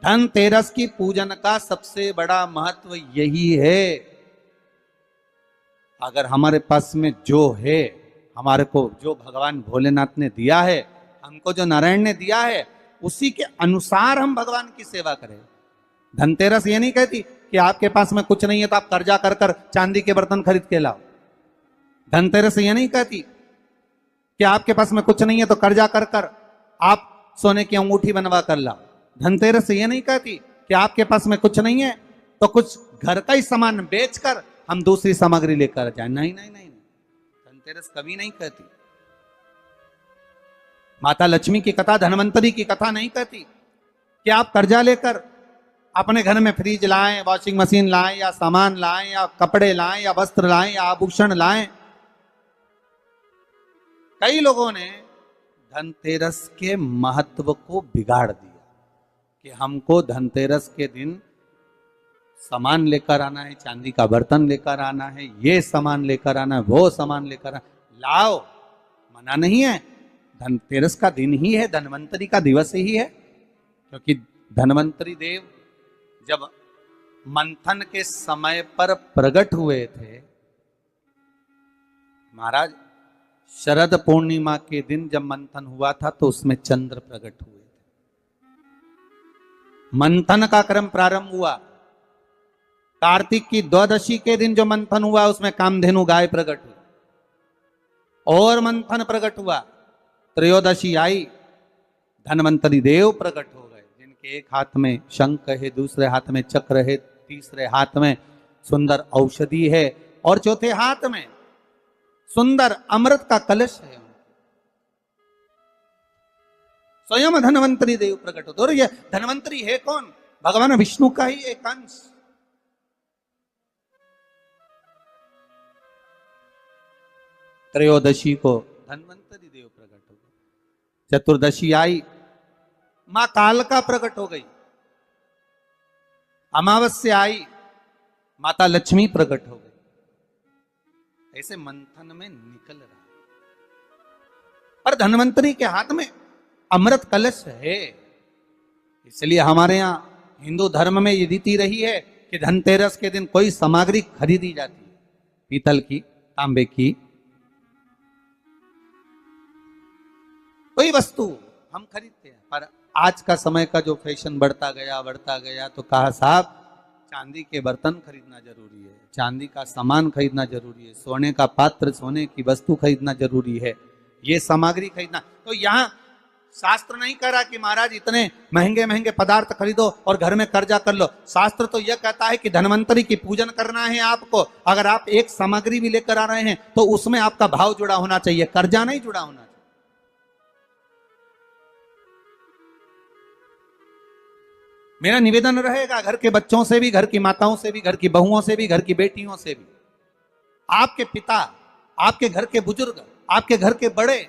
धनतेरस की पूजन का सबसे बड़ा महत्व यही है। अगर हमारे पास में जो है, हमारे को जो भगवान भोलेनाथ ने दिया है, हमको जो नारायण ने दिया है, उसी के अनुसार हम भगवान की सेवा करें। धनतेरस ये नहीं कहती कि आपके पास में कुछ नहीं है तो आप कर्जा कर कर चांदी के बर्तन खरीद के लाओ। धनतेरस ये नहीं कहती कि आपके पास में कुछ नहीं है तो कर्जा कर कर आप सोने की अंगूठी बनवा कर लाओ। धनतेरस ये नहीं कहती कि आपके पास में कुछ नहीं है तो कुछ घर का ही सामान बेचकर हम दूसरी सामग्री लेकर जाए। नहीं नहीं नहीं, धनतेरस कभी नहीं कहती। माता लक्ष्मी की कथा, धनवंतरी की कथा नहीं कहती कि आप कर्जा लेकर अपने घर में फ्रिज लाएं, वॉशिंग मशीन लाएं, या सामान लाएं, या कपड़े लाएं, या वस्त्र लाएं, या आभूषण लाएं। कई लोगों ने धनतेरस के महत्व को बिगाड़ दिया कि हमको धनतेरस के दिन सामान लेकर आना है, चांदी का बर्तन लेकर आना है, ये सामान लेकर आना है, वो सामान लेकर आना। लाओ, मना नहीं है। धनतेरस का दिन ही है, धनवंतरी का दिवस ही है। क्योंकि धनवंतरी देव जब मंथन के समय पर प्रकट हुए थे महाराज, शरद पूर्णिमा के दिन जब मंथन हुआ था तो उसमें चंद्र प्रकट हुए थे। मंथन का क्रम प्रारंभ हुआ, कार्तिक की द्वादशी के दिन जो मंथन हुआ उसमें कामधेनु गाय प्रकट हुई, और मंथन प्रकट हुआ। त्रयोदशी आई, धनवंतरी देव प्रकट हो गए, जिनके एक हाथ में शंख है, दूसरे हाथ में चक्र है, तीसरे हाथ में सुंदर औषधि है, और चौथे हाथ में सुंदर अमृत का कलश है। स्वयं धनवंतरी देव प्रकट होते। और ये धनवंतरी है कौन? भगवान विष्णु का ही एक अंश। त्रयोदशी को धनवंतरी देव प्रकट हो गए। चतुर्दशी आई, मां कालका प्रकट हो गई। अमावस्या आई, माता लक्ष्मी प्रकट हो गई। ऐसे मंथन में निकल रहा, पर धनवंतरी के हाथ में अमृत कलश है। इसलिए हमारे यहां हिंदू धर्म में ये रीति रही है कि धनतेरस के दिन कोई सामग्री खरीदी जाती है, पीतल की, तांबे की, कोई वस्तु हम खरीदते हैं। पर आज का समय का जो फैशन बढ़ता गया तो कहा साहब चांदी के बर्तन खरीदना जरूरी है, चांदी का सामान खरीदना जरूरी है, सोने का पात्र, सोने की वस्तु खरीदना जरूरी है, ये सामग्री खरीदना। तो यहाँ शास्त्र नहीं कह रहा कि महाराज इतने महंगे महंगे पदार्थ खरीदो और घर में कर्जा कर लो। शास्त्र तो यह कहता है कि धनवंतरी की पूजन करना है आपको। अगर आप एक सामग्री भी लेकर आ रहे हैं तो उसमें आपका भाव जुड़ा होना चाहिए, कर्जा नहीं जुड़ा होना चाहिए। मेरा निवेदन रहेगा घर के बच्चों से भी, घर की माताओं से भी, घर की बहुओं से भी, घर की बेटियों से भी, आपके पिता, आपके घर के बुजुर्ग, आपके घर के बड़े,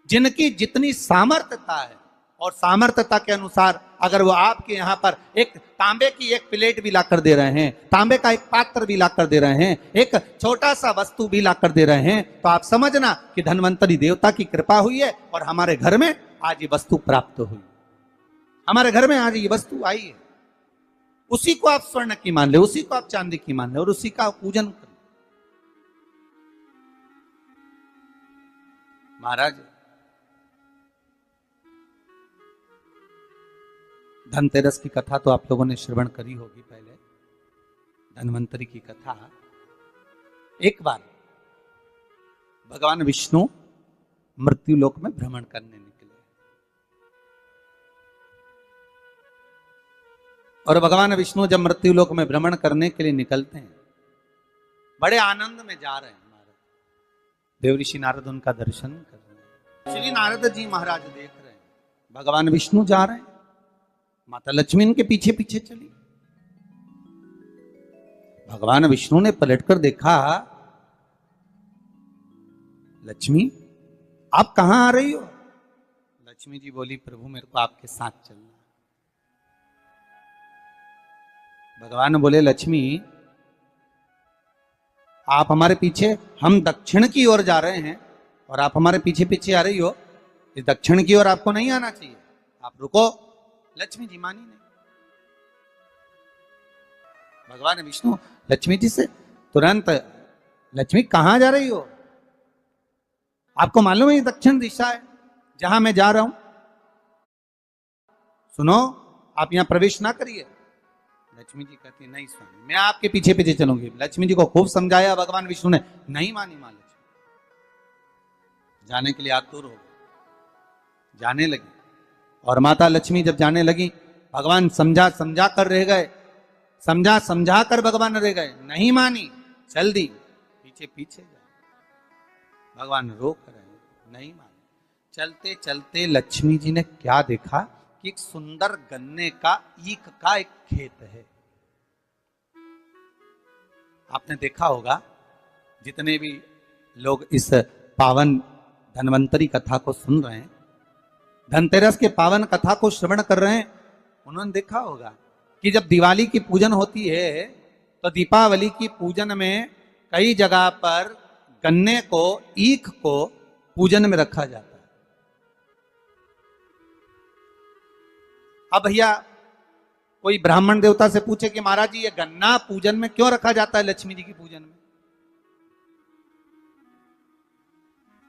जिनकी जितनी सामर्थ्यता है और सामर्थ्यता के अनुसार अगर वो आपके यहां पर एक तांबे की एक प्लेट भी लाकर दे रहे हैं, तांबे का एक पात्र भी लाकर दे रहे हैं, एक छोटा सा वस्तु भी लाकर दे रहे हैं, तो आप समझना कि धनवंतरी देवता की कृपा हुई है और हमारे घर में आज ये वस्तु प्राप्त हुई, हमारे घर में आज ये वस्तु आई है। उसी को आप स्वर्ण की मान ले, उसी को आप चांदी की मान ले और उसी का पूजन करें। महाराज धनतेरस की कथा तो आप लोगों ने श्रवण करी होगी पहले, धनवंतरी की कथा। एक बार भगवान विष्णु मृत्युलोक में भ्रमण करने निकले और भगवान विष्णु जब मृत्युलोक में भ्रमण करने के लिए निकलते हैं, बड़े आनंद में जा रहे हैं। देव ऋषि नारद उनका दर्शन कर रहे हैं। श्री नारद जी महाराज देख रहे हैं भगवान विष्णु जा रहे हैं, माता लक्ष्मी इनके पीछे पीछे चली। भगवान विष्णु ने पलटकर देखा, लक्ष्मी आप कहां आ रही हो? लक्ष्मी जी बोली, प्रभु मेरे को आपके साथ चलना। भगवान बोले, लक्ष्मी आप हमारे पीछे, हम दक्षिण की ओर जा रहे हैं और आप हमारे पीछे पीछे आ रही हो, इस दक्षिण की ओर आपको नहीं आना चाहिए, आप रुको। लक्ष्मी जी मानी नहीं। भगवान विष्णु लक्ष्मी जी से तुरंत, लक्ष्मी कहां जा रही हो? आपको मालूम है ये दक्षिण दिशा है जहां मैं जा रहा हूं। सुनो, आप यहां प्रवेश ना करिए। लक्ष्मी जी कहती है, नहीं स्वामी, मैं आपके पीछे पीछे चलूंगी। लक्ष्मी जी को खूब समझाया भगवान विष्णु ने, नहीं मानी मां लक्ष्मी। जाने के लिए आतुर हो गए, जाने लगी। और माता लक्ष्मी जब जाने लगी, भगवान समझा समझा कर रह गए, समझा समझा कर भगवान रह गए, नहीं मानी, चल दी, पीछे पीछे गए। भगवान रोक रहे, नहीं मानी। चलते चलते लक्ष्मी जी ने क्या देखा कि एक सुंदर गन्ने का ईख का एक खेत है। आपने देखा होगा, जितने भी लोग इस पावन धन्वंतरी कथा को सुन रहे हैं, धनतेरस के पावन कथा को श्रवण कर रहे हैं, उन्होंने देखा होगा कि जब दिवाली की पूजन होती है तो दीपावली की पूजन में कई जगह पर गन्ने को, ईख को पूजन में रखा जाता है। अब भैया कोई ब्राह्मण देवता से पूछे कि महाराज जी ये गन्ना पूजन में क्यों रखा जाता है लक्ष्मी जी की पूजन में?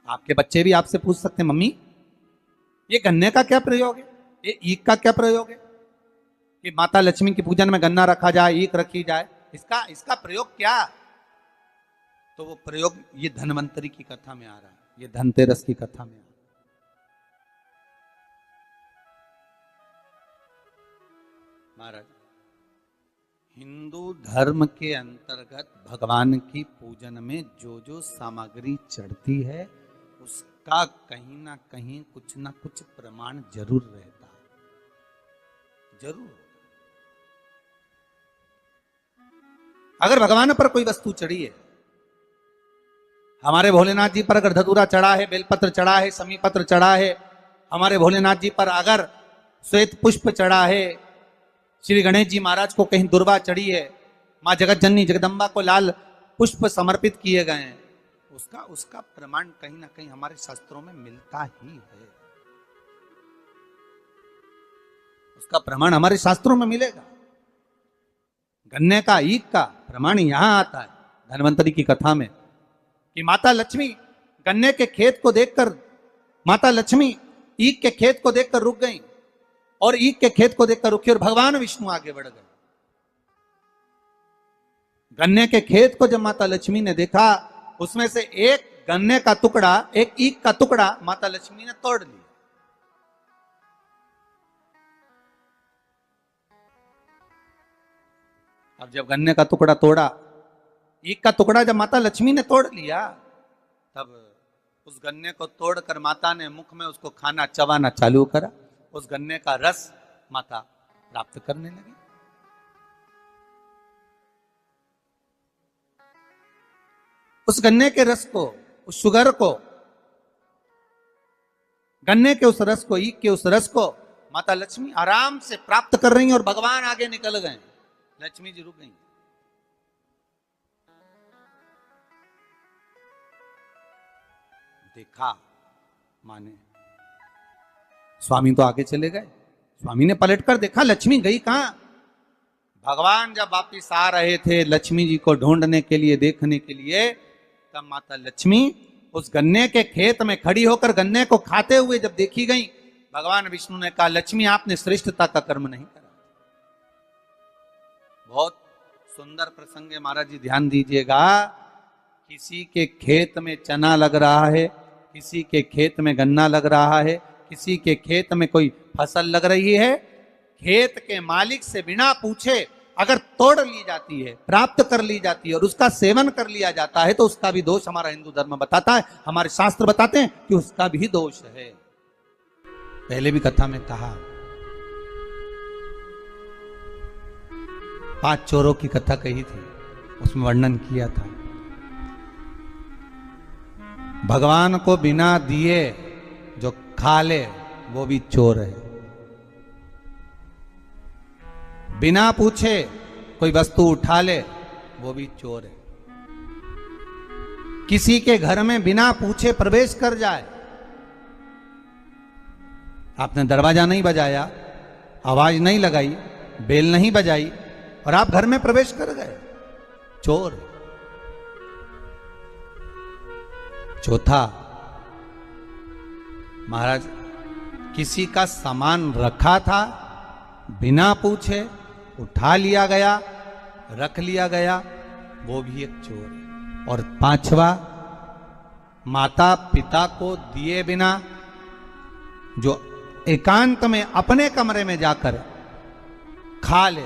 आपके बच्चे भी आपसे पूछ सकते हैं, मम्मी ये गन्ने का क्या प्रयोग है, ये ईख का क्या प्रयोग है कि माता लक्ष्मी की पूजन में गन्ना रखा जाए, ईख रखी जाए, इसका प्रयोग क्या? तो वो प्रयोग ये धन्वंतरी की कथा में आ रहा है, ये धनतेरस की कथा में आ रहा है। महाराज, हिंदू धर्म के अंतर्गत भगवान की पूजन में जो जो सामग्री चढ़ती है उसका कहीं ना कहीं कुछ ना कुछ प्रमाण जरूर रहता है, जरूर। अगर भगवान पर कोई वस्तु चढ़ी है, हमारे भोलेनाथ जी पर अगर धतूरा चढ़ा है, बेलपत्र चढ़ा है, समीपत्र चढ़ा है, हमारे भोलेनाथ जी पर अगर श्वेत पुष्प चढ़ा है, श्री गणेश जी महाराज को कहीं दुर्वा चढ़ी है, मां जगत जननी जगदम्बा को लाल पुष्प समर्पित किए गए हैं, उसका प्रमाण कहीं ना कहीं हमारे शास्त्रों में मिलता ही है। उसका प्रमाण हमारे शास्त्रों में मिलेगा। गन्ने का, ईख का प्रमाण यहां आता है धन्वंतरी की कथा में कि माता लक्ष्मी गन्ने के खेत को देखकर, माता लक्ष्मी ईख के खेत को देखकर रुक गई और ईख के खेत को देखकर रुकी और भगवान विष्णु आगे बढ़ गए। गन्ने के खेत को जब माता लक्ष्मी ने देखा, उसमें से एक गन्ने का टुकड़ा, एक ईख का टुकड़ा माता लक्ष्मी ने तोड़ लिया। अब जब गन्ने का टुकड़ा तोड़ा, ईख का टुकड़ा जब माता लक्ष्मी ने तोड़ लिया, तब उस गन्ने को तोड़कर माता ने मुख में उसको खाना, चबाना चालू करा। उस गन्ने का रस माता प्राप्त करने लगी। उस गन्ने के रस को, उस शुगर को, गन्ने के उस रस को, ईख के उस रस को माता लक्ष्मी आराम से प्राप्त कर रही हैं और भगवान आगे निकल गए। लक्ष्मी जी रुक गई। देखा माने, स्वामी तो आगे चले गए, स्वामी ने पलटकर देखा लक्ष्मी गई कहां। भगवान जब वापिस आ रहे थे लक्ष्मी जी को ढूंढने के लिए, देखने के लिए, तब माता लक्ष्मी उस गन्ने के खेत में खड़ी होकर गन्ने को खाते हुए जब देखी गई, भगवान विष्णु ने कहा, लक्ष्मी आपने श्रेष्ठता का कर्म नहीं करा। बहुत सुंदर प्रसंग है महाराज जी, ध्यान दीजिएगा। किसी के खेत में चना लग रहा है, किसी के खेत में गन्ना लग रहा है, किसी के खेत में कोई फसल लग रही है, खेत के मालिक से बिना पूछे अगर तोड़ ली जाती है, प्राप्त कर ली जाती है और उसका सेवन कर लिया जाता है, तो उसका भी दोष हमारा हिंदू धर्म बताता है, हमारे शास्त्र बताते हैं कि उसका भी दोष है। पहले भी कथा में कहा, 5 चोरों की कथा कही थी, उसमें वर्णन किया था, भगवान को बिना दिए जो खा ले वो भी चोर है। बिना पूछे कोई वस्तु उठा ले वो भी चोर है। किसी के घर में बिना पूछे प्रवेश कर जाए, आपने दरवाजा नहीं बजाया, आवाज नहीं लगाई, बेल नहीं बजाई और आप घर में प्रवेश कर गए, चोर। चौथा, महाराज किसी का सामान रखा था, बिना पूछे उठा लिया गया, रख लिया गया, वो भी एक चोर है। और पांचवा, माता पिता को दिए बिना जो एकांत में अपने कमरे में जाकर खा ले,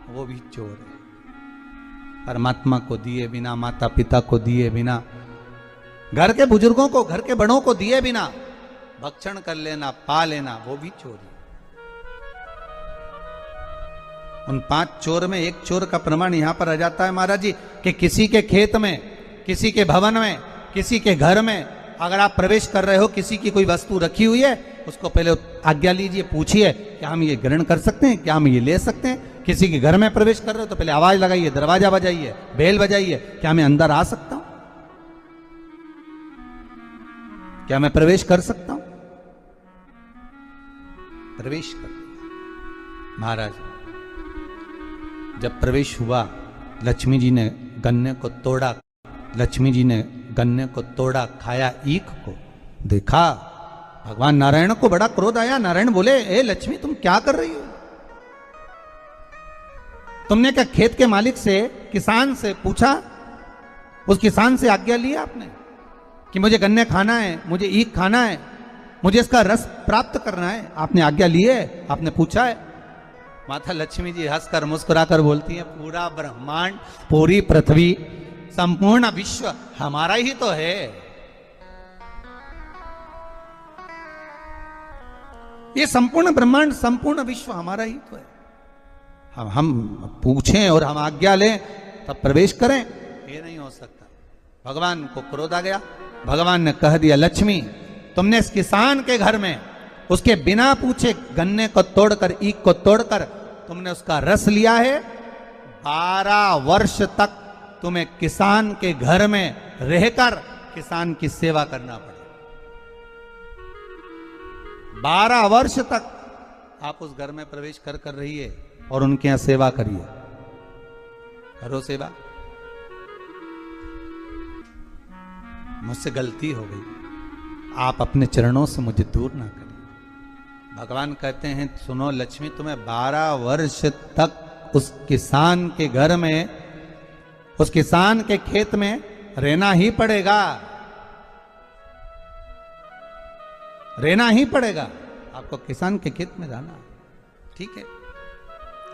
वो भी चोर है। परमात्मा को दिए बिना, माता पिता को दिए बिना, घर के बुजुर्गों को, घर के बड़ों को दिए बिना भक्षण कर लेना, पा लेना, वो भी चोरी। उन 5 चोर में एक चोर का प्रमाण यहां पर आ जाता है महाराज जी कि किसी के खेत में, किसी के भवन में, किसी के घर में अगर आप प्रवेश कर रहे हो, किसी की कोई वस्तु रखी हुई है, उसको पहले आज्ञा लीजिए, पूछिए क्या हम ये ग्रहण कर सकते हैं, क्या हम ये ले सकते हैं। किसी के घर में प्रवेश कर रहे हो तो पहले आवाज लगाइए, दरवाजा बजाइए, बेल बजाइए, क्या मैं अंदर आ सकता हूं, क्या मैं प्रवेश कर सकता हूं। प्रवेश कर। महाराज जब प्रवेश हुआ, लक्ष्मी जी ने गन्ने को तोड़ा, लक्ष्मी जी ने गन्ने को तोड़ा, खाया ईख को, देखा भगवान नारायण को बड़ा क्रोध आया। नारायण बोले, ए लक्ष्मी तुम क्या कर रही हो? तुमने क्या खेत के मालिक से, किसान से पूछा? उस किसान से आज्ञा लिया आपने कि मुझे गन्ने खाना है, मुझे ईख खाना है, मुझे इसका रस प्राप्त करना है? आपने आज्ञा ली है? आपने पूछा है? माता लक्ष्मी जी हंसकर मुस्कुराकर बोलती है, पूरा ब्रह्मांड, पूरी पृथ्वी, संपूर्ण विश्व हमारा ही तो है। ये संपूर्ण ब्रह्मांड, संपूर्ण विश्व हमारा ही तो है। हम पूछें और हम आज्ञा लें तब प्रवेश करें, ये नहीं हो सकता। भगवान को क्रोध आ गया। भगवान ने कह दिया, लक्ष्मी तुमने इस किसान के घर में उसके बिना पूछे गन्ने को तोड़कर, ईख को तोड़कर तुमने उसका रस लिया है। 12 वर्ष तक तुम्हें किसान के घर में रहकर किसान की सेवा करना पड़े। 12 वर्ष तक आप उस घर में प्रवेश कर रहिए और उनके यहां सेवा करिए। करो सेवा। मुझसे गलती हो गई, आप अपने चरणों से मुझे दूर ना करें। भगवान कहते हैं, सुनो लक्ष्मी, तुम्हें 12 वर्ष तक उस किसान के घर में, उस किसान के खेत में रहना ही पड़ेगा, रहना ही पड़ेगा। आपको किसान के खेत में जाना, ठीक है।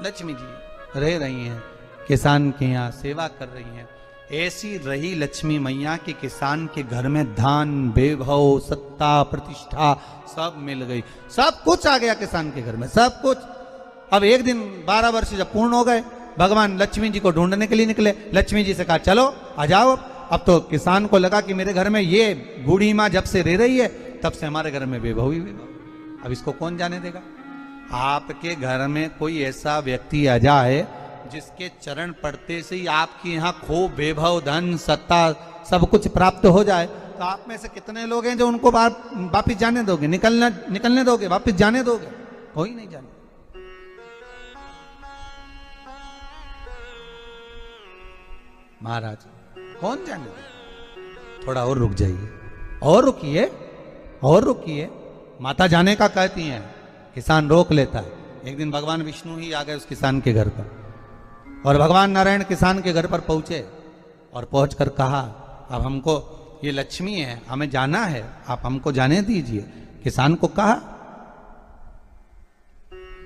लक्ष्मी जी रह रही हैं, किसान के यहाँ सेवा कर रही हैं। ऐसी रही लक्ष्मी मैया कि किसान के घर में धन, वैभव, सत्ता, प्रतिष्ठा सब मिल गई, सब कुछ आ गया किसान के घर में, सब कुछ। अब एक दिन 12 वर्ष जब पूर्ण हो गए, भगवान लक्ष्मी जी को ढूंढने के लिए निकले। लक्ष्मी जी से कहा, चलो आ जाओ। अब तो किसान को लगा कि मेरे घर में ये बूढ़ी माँ जब से रह रही है, तब से हमारे घर में वैभव ही वैभव, अब इसको कौन जाने देगा। आपके घर में कोई ऐसा व्यक्ति आ जाए जिसके चरण पड़ते से ही आपके यहाँ खूब वैभव, धन, सत्ता सब कुछ प्राप्त हो जाए, तो आप में से कितने लोग हैं जो उनको वापिस जाने दोगे, निकलने दोगे, वापिस जाने दोगे? कोई नहीं जाने। महाराज कौन जाने दे? थोड़ा और रुक जाइए, और रुकिए, और रुकिए। माता जाने का कहती हैं, किसान रोक लेता है। एक दिन भगवान विष्णु ही आ गए उस किसान के घर पर, और भगवान नारायण किसान के घर पर पहुंचे और पहुंचकर कहा, अब हमको, ये लक्ष्मी है, हमें जाना है, आप हमको जाने दीजिए। किसान को कहा,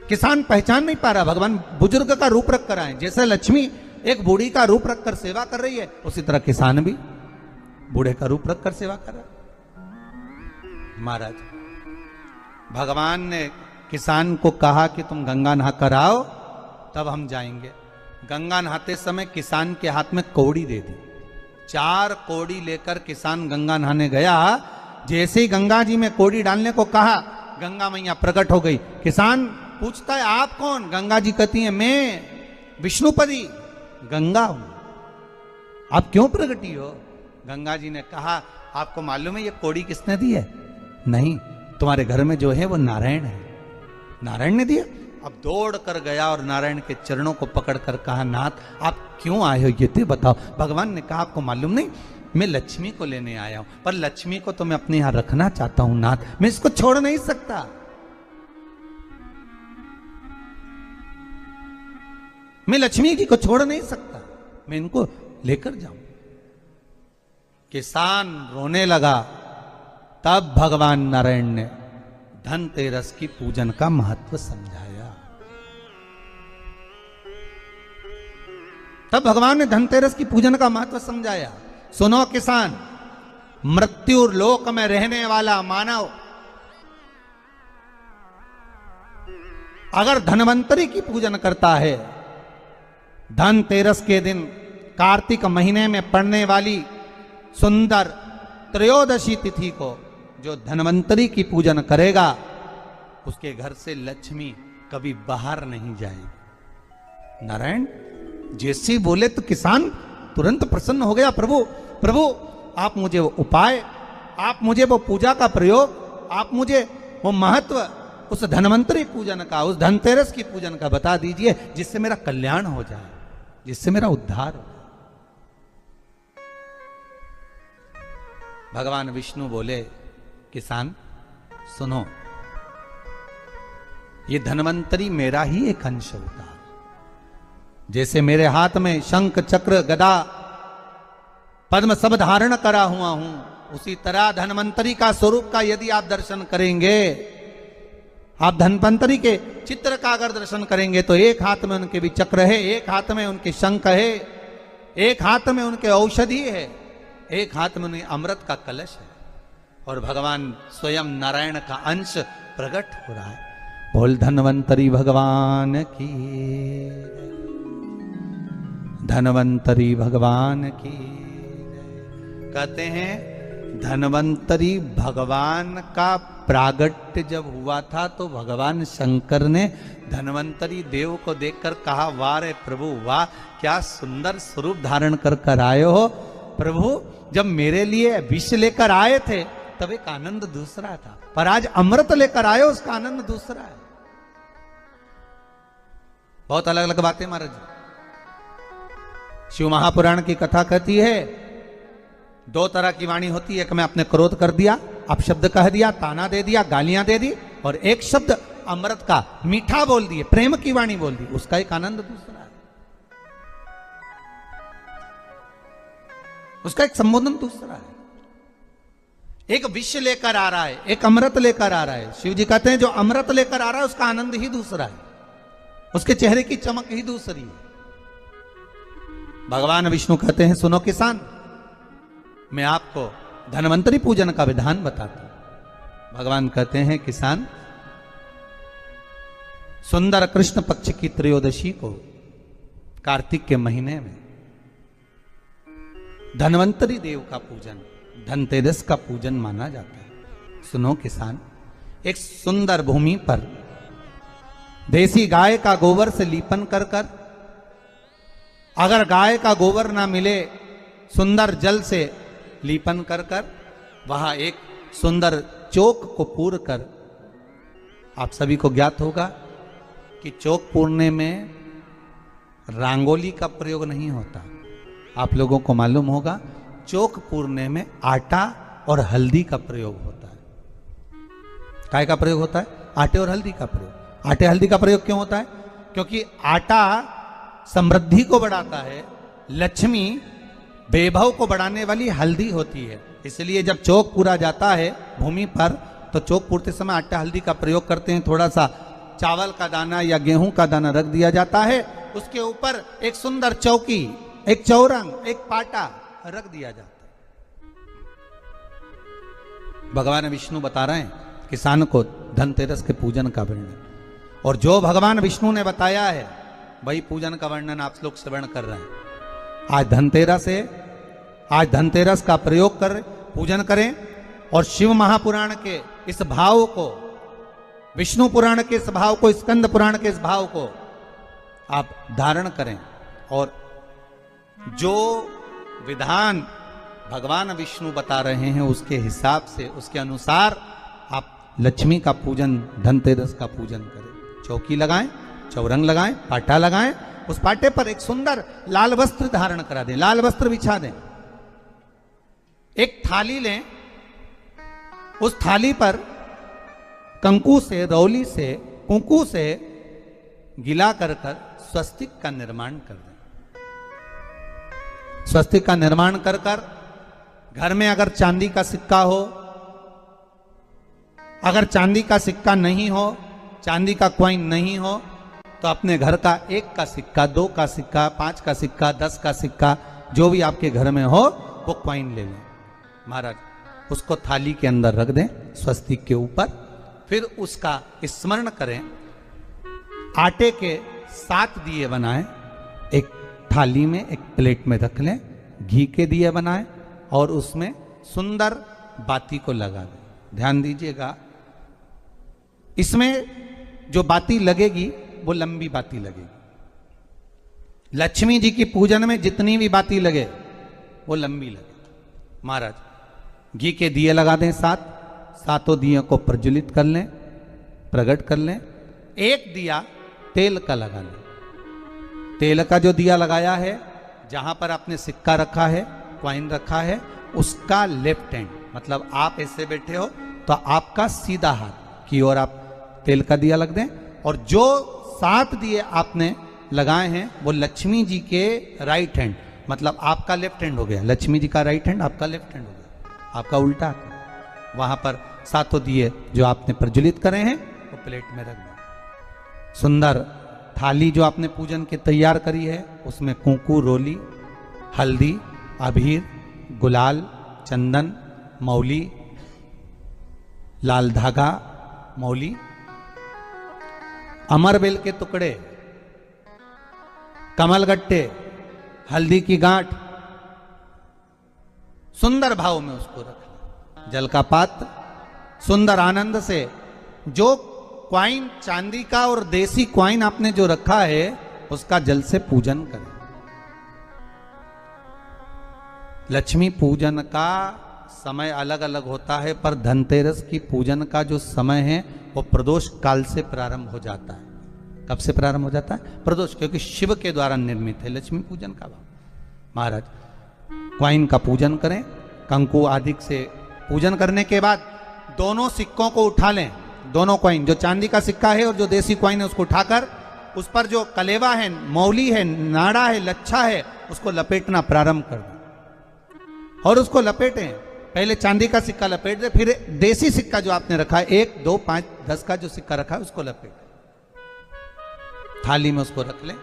किसान पहचान नहीं पा रहा, भगवान बुजुर्ग का रूप रख कर आए। जैसे लक्ष्मी एक बूढ़ी का रूप रखकर सेवा कर रही है, उसी तरह किसान भी बूढ़े का रूप रखकर सेवा कर रहा है। महाराज भगवान ने किसान को कहा कि तुम गंगा नहा कर आओ, तब हम जाएंगे। गंगा नहाते समय किसान के हाथ में कौड़ी दे दी। 4 कौड़ी लेकर किसान गंगा नहाने गया। जैसे ही गंगा जी में कौड़ी डालने को कहा, गंगा मैया प्रकट हो गई। किसान पूछता है, आप कौन? गंगा जी कहती है, मैं विष्णुपदी गंगा हूं, आप क्यों प्रकटी हो? गंगा जी ने कहा, आपको मालूम है ये कौड़ी किसने दी है? नहीं, तुम्हारे घर में जो है वो नारायण है। नारायण ने दिया। अब दौड़ कर गया और नारायण के चरणों को पकड़कर कहा, नाथ आप क्यों आए हो ये तो बताओ। भगवान ने कहा, आपको मालूम नहीं, मैं लक्ष्मी को लेने आया हूं, पर लक्ष्मी को तो मैं अपने यहां रखना चाहता हूं नाथ, मैं इसको छोड़ नहीं सकता। मैं लक्ष्मी जी को छोड़ नहीं सकता, मैं इनको लेकर जाऊं। किसान रोने लगा। तब भगवान नारायण ने धनतेरस की पूजन का महत्व समझाया। तब भगवान ने धनतेरस की पूजन का महत्व समझाया। सुनो किसान, मृत्यु लोक में रहने वाला मानव अगर धनवंतरी की पूजन करता है, धनतेरस के दिन कार्तिक महीने में पड़ने वाली सुंदर त्रयोदशी तिथि को जो धनवंतरी की पूजन करेगा, उसके घर से लक्ष्मी कभी बाहर नहीं जाएगी। नारायण जैसे बोले तो किसान तुरंत प्रसन्न हो गया। प्रभु प्रभु आप मुझे वो उपाय, आप मुझे वो पूजा का प्रयोग, आप मुझे वो महत्व उस धनवंतरी पूजन का, उस धनतेरस की पूजन का बता दीजिए, जिससे मेरा कल्याण हो जाए, जिससे मेरा उद्धार हो। भगवान विष्णु बोले, किसान सुनो, ये धनवंतरी मेरा ही एक अंश होता है। जैसे मेरे हाथ में शंख चक्र गदा पद्म सब धारण करा हुआ हूं, उसी तरह धनवंतरी का स्वरूप का यदि आप दर्शन करेंगे, आप धनवंतरी के चित्र का अगर दर्शन करेंगे, तो एक हाथ में उनके भी चक्र है, एक हाथ में उनके शंख है, एक हाथ में उनके औषधि है, एक हाथ में उनके अमृत का कलश है, और भगवान स्वयं नारायण का अंश प्रकट हो रहा है। बोल धनवंतरी भगवान की, धनवंतरी भगवान की। कहते हैं धनवंतरी भगवान का प्रागट्य जब हुआ था, तो भगवान शंकर ने धनवंतरी देव को देखकर कहा, वाह रे प्रभु वाह, क्या सुंदर स्वरूप धारण कर आए हो प्रभु। जब मेरे लिए विष लेकर आए थे तब एक आनंद दूसरा था, पर आज अमृत लेकर आए हो, उसका आनंद दूसरा है। बहुत अलग अलग बातें महाराज जी। शिव महापुराण की कथा कहती है, दो तरह की वाणी होती है, एक में आपने क्रोध कर दिया, आप शब्द कह दिया, ताना दे दिया, गालियां दे दी, और एक शब्द अमृत का मीठा बोल दिए, प्रेम की वाणी बोल दी, उसका एक आनंद दूसरा है, उसका एक संबोधन दूसरा है। एक विष लेकर आ रहा है, एक अमृत लेकर आ रहा है। शिव जी कहते हैं जो अमृत लेकर आ रहा है उसका आनंद ही दूसरा है, उसके चेहरे की चमक ही दूसरी है। भगवान विष्णु कहते हैं, सुनो किसान, मैं आपको धनवंतरी पूजन का विधान बताता हूं। भगवान कहते हैं, किसान सुंदर कृष्ण पक्ष की त्रयोदशी को कार्तिक के महीने में धनवंतरी देव का पूजन, धनतेरस का पूजन माना जाता है। सुनो किसान, एक सुंदर भूमि पर देसी गाय का गोबर से लीपन कर कर, अगर गाय का गोबर ना मिले, सुंदर जल से लीपन कर कर, वहां एक सुंदर चौक को पूर कर, आप सभी को ज्ञात होगा कि चौक पूरने में रंगोली का प्रयोग नहीं होता। आप लोगों को मालूम होगा चौक पूरने में आटा और हल्दी का प्रयोग होता है। काय का प्रयोग होता है? आटे और हल्दी का प्रयोग। आटे हल्दी का प्रयोग क्यों होता है? क्योंकि आटा समृद्धि को बढ़ाता है, लक्ष्मी वैभव को बढ़ाने वाली हल्दी होती है। इसलिए जब चौक पूरा जाता है भूमि पर, तो चौक पूरते समय आटा हल्दी का प्रयोग करते हैं। थोड़ा सा चावल का दाना या गेहूं का दाना रख दिया जाता है, उसके ऊपर एक सुंदर चौकी, एक चौरंग, एक पाटा रख दिया जाता है। भगवान विष्णु बता रहे हैं किसान को धनतेरस के पूजन का वर्णन, और जो भगवान विष्णु ने बताया है वही पूजन का वर्णन आप लोग श्रवण कर रहे हैं। आज धनतेरस है, आज धनतेरस का प्रयोग कर पूजन करें, और शिव महापुराण के इस भाव को, विष्णु पुराण के इस भाव को, स्कंद पुराण के इस भाव को आप धारण करें, और जो विधान भगवान विष्णु बता रहे हैं उसके हिसाब से, उसके अनुसार आप लक्ष्मी का पूजन, धनतेरस का पूजन करें। चौकी लगाएं, चौरंग लगाएं, पाटा लगाएं, उस पाटे पर एक सुंदर लाल वस्त्र धारण करा दें, लाल वस्त्र बिछा दें। एक थाली लें, उस थाली पर कंकु से, रौली से, कुंकू से गिला कर कर स्वस्तिक का निर्माण कर दें। स्वस्तिक का निर्माण कर कर घर में अगर चांदी का सिक्का हो, अगर चांदी का सिक्का नहीं हो, चांदी का कॉइन नहीं हो, तो अपने घर का 1 का सिक्का, 2 का सिक्का, 5 का सिक्का, 10 का सिक्का, जो भी आपके घर में हो वो कॉइन ले लें महाराज, उसको थाली के अंदर रख दें स्वस्तिक के ऊपर। फिर उसका स्मरण करें। आटे के 7 दिए बनाएं, एक थाली में, एक प्लेट में रख लें, घी के दिए बनाएं और उसमें सुंदर बाती को लगा दें। ध्यान दीजिएगा, इसमें जो बाती लगेगी वो लंबी बाती लगेगी। लक्ष्मी जी की पूजन में जितनी भी बाती लगे वो लंबी लगे। महाराज घी के दिए लगा दें 7, 7 दियों को प्रज्वलित कर लें, प्रकट कर लें। एक दिया तेल का लगा लें। तेल का जो दिया लगाया है, जहां पर आपने सिक्का रखा है, कॉइन रखा है, उसका लेफ्ट हैंड, मतलब आप ऐसे बैठे हो तो आपका सीधा हाथ की ओर आप तेल का दिया लग दें। और जो 7 दिए आपने लगाए हैं वो लक्ष्मी जी के राइट हैंड, मतलब आपका लेफ्ट हैंड हो गया, लक्ष्मी जी का राइट हैंड, आपका लेफ्ट हैंड हो गया, आपका उल्टा। वहां पर 7 दिए जो आपने प्रज्वलित करे हैं वो प्लेट में रख दें। सुंदर थाली जो आपने पूजन के तैयार करी है, उसमें कुंकू, रोली, हल्दी, अबीर, गुलाल, चंदन, मौली, लाल धागा, मौली, अमरबेल के टुकड़े, कमलगट्टे, हल्दी की गांठ, सुंदर भाव में उसको रखना। जल का पात्र सुंदर आनंद से, जो क्वाइन चांदी का और देसी क्वाइन आपने जो रखा है उसका जल से पूजन करें। लक्ष्मी पूजन का समय अलग अलग होता है, पर धनतेरस की पूजन का जो समय है वो प्रदोष काल से प्रारंभ हो जाता है। कब से प्रारंभ हो जाता है? प्रदोष, क्योंकि शिव के द्वारा निर्मित है लक्ष्मी पूजन का भाव। महाराज क्वाइन का पूजन करें, कंकु आदि से पूजन करने के बाद दोनों सिक्कों को उठा लें। दोनों कॉइन, जो चांदी का सिक्का है और जो देसी कॉइन है, उसको उठाकर उस पर जो कलेवा है, मौली है, नाड़ा है, लच्छा है, उसको लपेटना प्रारंभ कर दें और उसको लपेटें। पहले चांदी का सिक्का लपेट दे, फिर देसी सिक्का जो आपने रखा है 1, 2, 5, 10 का जो सिक्का रखा है उसको लपेटें, थाली में उसको रख लें।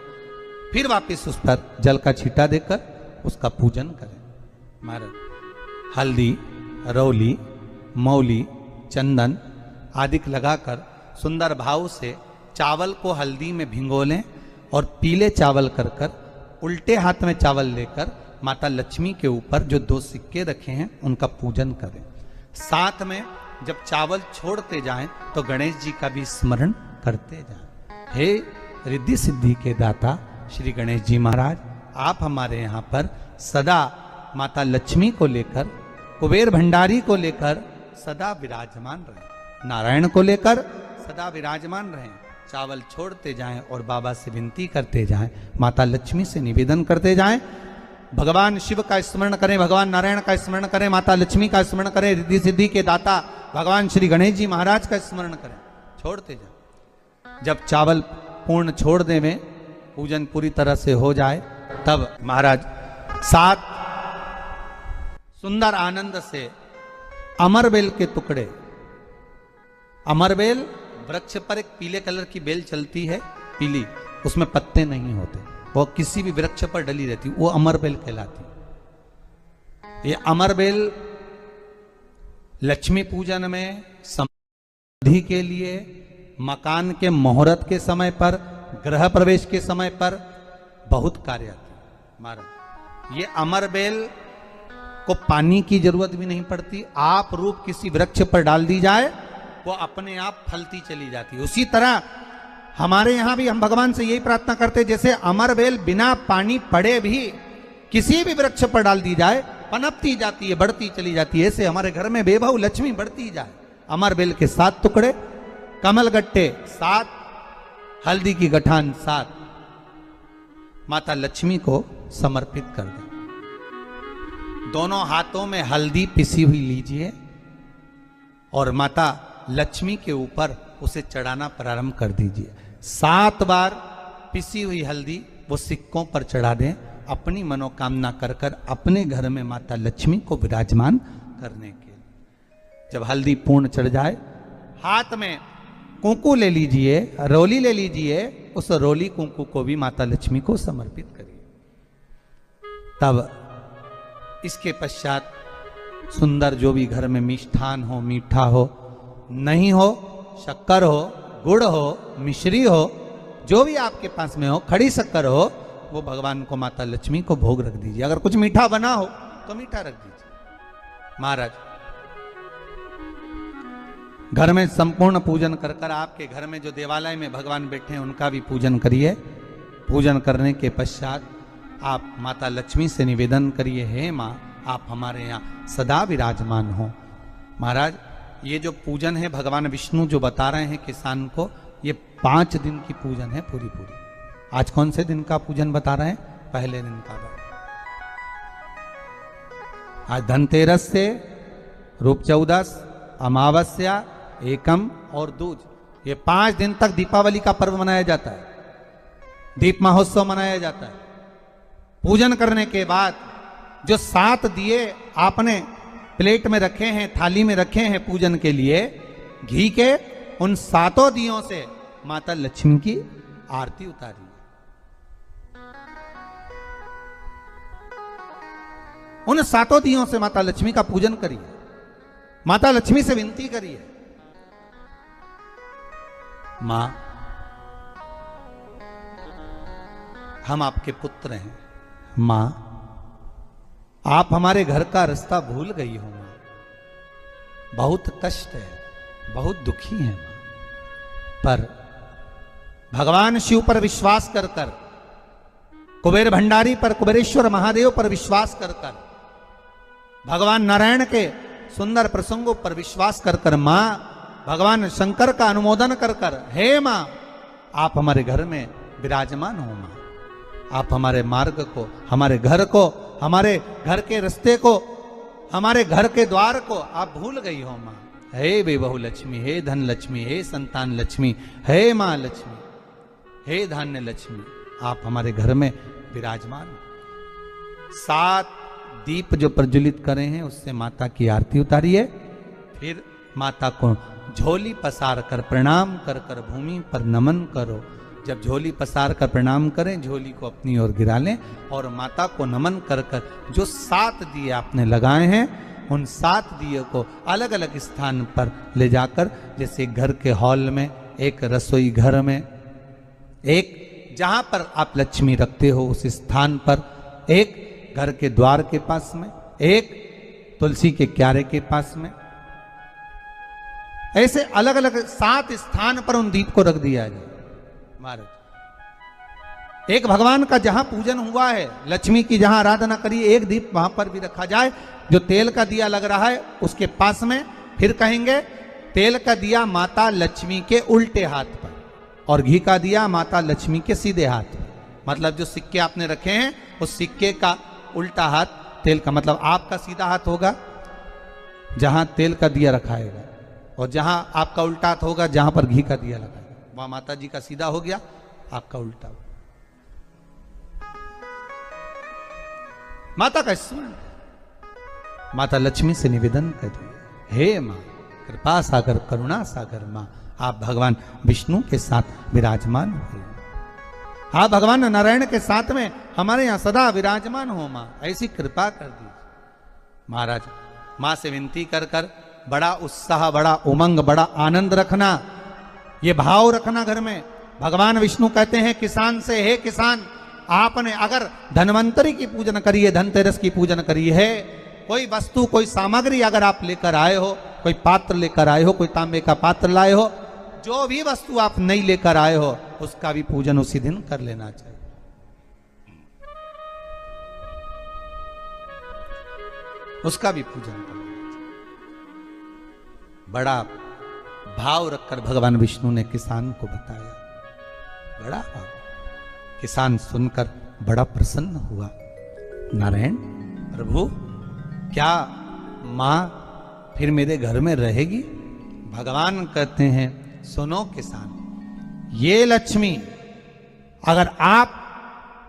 फिर वापस उस पर जल का छींटा देकर उसका पूजन करें। महाराज हल्दी, रौली, मौली, चंदन आदि लगाकर सुंदर भाव से चावल को हल्दी में भिगो लें और पीले चावल कर कर उल्टे हाथ में चावल लेकर माता लक्ष्मी के ऊपर जो 2 सिक्के रखे हैं उनका पूजन करें। साथ में जब चावल छोड़ते जाएं तो गणेश जी का भी स्मरण करते जाएं। हे रिद्धि सिद्धि के दाता श्री गणेश जी महाराज, आप हमारे यहाँ पर सदा माता लक्ष्मी को लेकर, कुबेर भंडारी को लेकर सदा विराजमान रहें, नारायण को लेकर सदा विराजमान रहें। चावल छोड़ते जाएं और बाबा से विनती करते जाएं, माता लक्ष्मी से निवेदन करते जाएं। भगवान शिव का स्मरण करें, भगवान नारायण का स्मरण करें, माता लक्ष्मी का स्मरण करें, रिद्धि सिद्धि के दाता भगवान श्री गणेश जी महाराज का स्मरण करें, छोड़ते जाएं। जब चावल पूर्ण छोड़ देवें, पूजन पूरी तरह से हो जाए, तब महाराज 7 सुंदर आनंद से अमरबेल के टुकड़े, अमरबेल वृक्ष पर एक पीले कलर की बेल चलती है, पीली, उसमें पत्ते नहीं होते, वो किसी भी वृक्ष पर डली रहती, वो अमरबेल कहलाती। ये अमरबेल लक्ष्मी पूजन में, समृद्धि के लिए, मकान के मुहूर्त के समय पर, गृह प्रवेश के समय पर बहुत कार्य आती है। महाराज ये अमरबेल को पानी की जरूरत भी नहीं पड़ती, आप रूप किसी वृक्ष पर डाल दी जाए वो अपने आप फलती चली जाती है। उसी तरह हमारे यहाँ भी हम भगवान से यही प्रार्थना करते हैं, जैसे अमरबेल बिना पानी पड़े भी किसी भी वृक्ष पर डाल दी जाए पनपती जाती है, बढ़ती चली जाती है, ऐसे हमारे घर में बेबहू लक्ष्मी बढ़ती जाए। अमरबेल के 7 टुकड़े, कमलगट्टे 7, हल्दी की गठान 7 माता लक्ष्मी को समर्पित कर दें। दोनों हाथों में हल्दी पिसी हुई लीजिए और माता लक्ष्मी के ऊपर उसे चढ़ाना प्रारंभ कर दीजिए। 7 बार पिसी हुई हल्दी वो सिक्कों पर चढ़ा दें, अपनी मनोकामना कर कर अपने घर में माता लक्ष्मी को विराजमान करने के लिए। जब हल्दी पूर्ण चढ़ जाए, हाथ में कुंकू ले लीजिए, रोली ले लीजिए, उस रोली कुंकू को भी माता लक्ष्मी को समर्पित करिए। तब इसके पश्चात सुंदर जो भी घर में मिष्ठान हो, मीठा हो, नहीं हो शक्कर हो, गुड़ हो, मिश्री हो, जो भी आपके पास में हो, खड़ी शक्कर हो, वो भगवान को माता लक्ष्मी को भोग रख दीजिए। अगर कुछ मीठा बना हो तो मीठा रख दीजिए। महाराज घर में संपूर्ण पूजन कर कर आपके घर में जो देवालय में भगवान बैठे हैं उनका भी पूजन करिए। पूजन करने के पश्चात आप माता लक्ष्मी से निवेदन करिए, हे माँ आप हमारे यहाँ सदा विराजमान हो। महाराज ये जो पूजन है भगवान विष्णु जो बता रहे हैं किसान को, ये 5 दिन की पूजन है पूरी। आज कौन से दिन का पूजन बता रहे हैं? पहले दिन का। आज धनतेरस से रूप चौदस, अमावस्या, एकम और दूज, ये 5 दिन तक दीपावली का पर्व मनाया जाता है, दीप महोत्सव मनाया जाता है। पूजन करने के बाद जो 7 दिए आपने प्लेट में रखे हैं, थाली में रखे हैं पूजन के लिए, घी के, उन 7 दियों से माता लक्ष्मी की आरती उतारी। उन 7 दियों से माता लक्ष्मी का पूजन करिए। माता लक्ष्मी से विनती करिए, मां हम आपके पुत्र हैं, मां आप हमारे घर का रास्ता भूल गई हो, मां बहुत कष्ट है, बहुत दुखी है मां। पर भगवान शिव पर विश्वास कर कर, कुबेर भंडारी पर, कुबेरेश्वर महादेव पर विश्वास कर कर, भगवान नारायण के सुंदर प्रसंगों पर विश्वास कर कर, मां भगवान शंकर का अनुमोदन कर कर, हे मां आप हमारे घर में विराजमान हो, मां आप हमारे मार्ग को, हमारे घर को, हमारे घर के रास्ते को, हमारे घर के द्वार को आप भूल गई हो मां। हे बेबहू लक्ष्मी, हे धन लक्ष्मी, हे संतान लक्ष्मी, हे मां लक्ष्मी, हे धान्य लक्ष्मी आप हमारे घर में विराजमान। 7 दीप जो प्रज्वलित करे हैं उससे माता की आरती उतारिए। फिर माता को झोली पसार कर प्रणाम कर कर भूमि पर नमन करो। जब झोली पसार कर प्रणाम करें, झोली को अपनी ओर गिरा लें और माता को नमन कर कर जो 7 दिए आपने लगाए हैं उन 7 दिए को अलग अलग स्थान पर ले जाकर, जैसे घर के हॉल में, एक रसोई घर में, एक जहां पर आप लक्ष्मी रखते हो उस स्थान पर, एक घर के द्वार के पास में, एक तुलसी के क्यारे के पास में, ऐसे अलग अलग 7 स्थान पर उन दीप को रख दिया जाए। महाराज एक भगवान का जहां पूजन हुआ है, लक्ष्मी की जहां आराधना करी, एक दीप वहां पर भी रखा जाए। जो तेल का दिया लग रहा है उसके पास में, फिर कहेंगे तेल का दिया माता लक्ष्मी के उल्टे हाथ पर और घी का दिया माता लक्ष्मी के सीधे हाथ पर। मतलब जो सिक्के आपने रखे हैं उस सिक्के का उल्टा हाथ तेल का, मतलब आपका सीधा हाथ होगा जहां तेल का दिया रखाएगा, और जहां आपका उल्टा हाथ होगा जहां पर घी का दिया लगाएगा, वहां माता जी का सीधा हो गया, आपका उल्टा हो। माता का स्मरण, माता लक्ष्मी से निवेदन करिए, हे मां कृपा सागर, करुणा सागर मां आप भगवान विष्णु के साथ विराजमान हो, आप भगवान नारायण के साथ में हमारे यहां सदा विराजमान हो मां, ऐसी कृपा कर दीजिए। महाराज मां से विनती कर कर बड़ा उत्साह, बड़ा उमंग, बड़ा आनंद रखना, ये भाव रखना घर में। भगवान विष्णु कहते हैं किसान से, हे किसान आपने अगर धनवंतरी की पूजन करी है, धनतेरस की पूजन करी है, कोई वस्तु, कोई सामग्री अगर आप लेकर आए हो, कोई पात्र लेकर आए हो, कोई तांबे का पात्र लाए हो, जो भी वस्तु आप नहीं लेकर आए हो उसका भी पूजन उसी दिन कर लेना चाहिए। उसका भी पूजन कर लेना चाहिए। बड़ा भाव रखकर भगवान विष्णु ने किसान को बताया। बड़ा किसान सुनकर बड़ा प्रसन्न हुआ। नारायण प्रभु, क्या मां फिर मेरे घर में रहेगी? भगवान कहते हैं, सुनो किसान, ये लक्ष्मी, अगर आप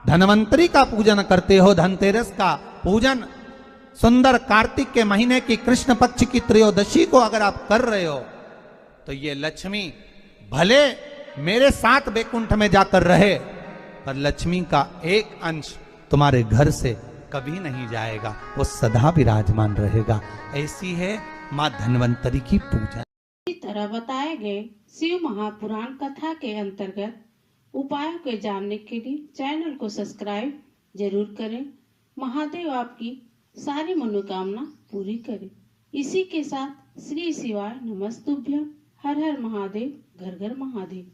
धनवंतरी का पूजन करते हो, धनतेरस का पूजन सुंदर कार्तिक के महीने की कृष्ण पक्ष की त्रयोदशी को अगर आप कर रहे हो, तो ये लक्ष्मी भले मेरे साथ बैकुंठ में जाकर रहे, पर लक्ष्मी का एक अंश तुम्हारे घर से कभी नहीं जाएगा, वो सदा विराजमान रहेगा। ऐसी है मां धन्वंतरी की पूजा। इसी तरह बताए गए शिव महापुराण कथा के अंतर्गत उपायों के जानने के लिए चैनल को सब्सक्राइब जरूर करें। महादेव आपकी सारी मनोकामना पूरी करें। इसी के साथ श्री शिवाय नमस्तुभ्यम। हर हर महादेव, घर घर महादेव।